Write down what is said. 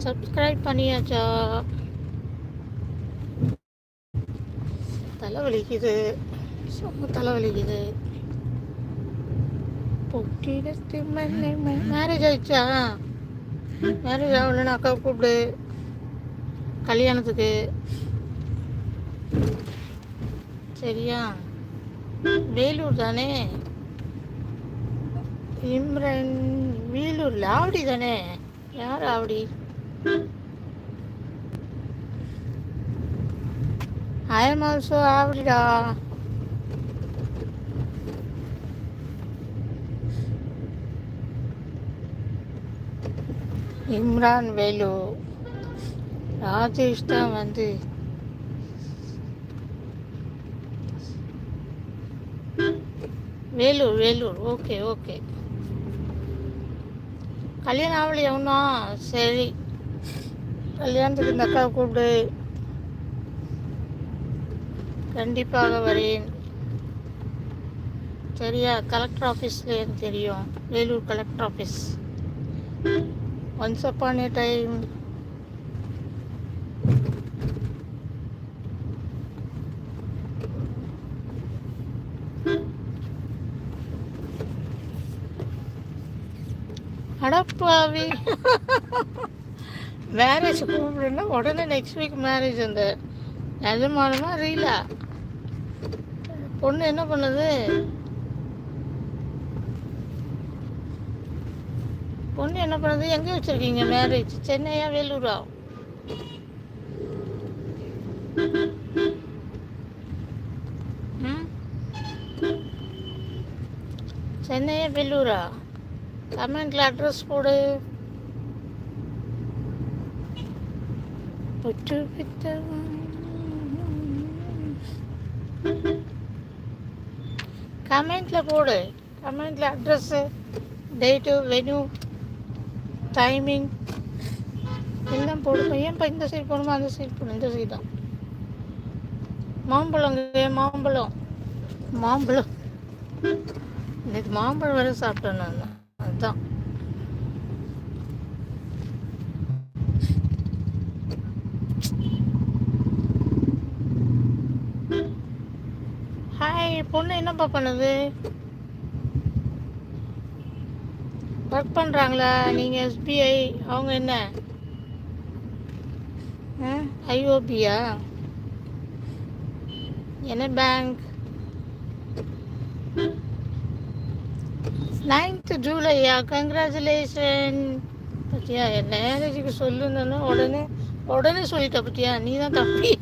Subscribe பண்ணியாச்சா? தலை வலிக்குது, சும்மா தலை வலிக்குது. மேரேஜ் ஆயிடுச்சா? மேரேஜ் ஆகலன்னு அக்கா கூப்பிடு கல்யாணத்துக்கு, சரியா? வேலூர் தானே? இம்ரன் வேலூர்ல ஆவடி தானே? யார் ஆவடி? ஐ எம் ஆல்சோ ஆவடிடா. இம்ரான் வேலூர், ராஜேஷ் தான் வந்து வேலூர். Vellore, okay okay. கல்யாணம் ஆவலி எவனா? சரி, கல்யாணத்துக்கு இந்த அக்காவை கூப்பிடு, கண்டிப்பாக வரேன், சரியா? கலெக்டர் ஆஃபீஸில் எனக்கு தெரியும், Vellore collector office. Once upon a time அடப்பாவி. மேரேஜ் கூப்பிடுன்னா உடனே நெக்ஸ்ட் வீக் மேரேஜ். அந்த நிஜமானமா ரீலா? பொண்ணு என்ன பண்ணுது? பொண்ணு என்ன பண்ணுது? எங்கே வச்சுருக்கீங்க மேரேஜ்? சென்னையா வேலூரா? ம், சென்னையா வேலூரா? கமெண்ட்ல அட்ரஸ் போடு. பொட்டு கமெண்ட்ல போடு, கமெண்ட்ல அட்ரஸ்ஸு, டேட்டு, வென்யூ, டைமிங் எல்லாம் போடுமா? ஏன்ப்பா இந்த சைடு போகணுமா அந்த சைடு போகணும்? இந்த சைடு தான். மாம்பழங்க, மாம்பழம் மாம்பழம். இன்னைக்கு மாம்பழம் வேற சாப்பிட்டேன் நான், அதுதான். ஹாய், பொண்ணு என்னப்பா பண்ணுது? ஒர்க் பண்ணுறாங்களா? நீங்கள் எஸ்பிஐ, அவங்க என்ன ஐஓபியா? என்ன பேங்க்? 9th ஜூலையா? கங்க்ராச்சுலேஷன். பத்தியா, என் மேரேஜுக்கு சொல்லுன்னா உடனே உடனே சொல்லிட்ட. பத்தியா, நீ தான் தப்பி.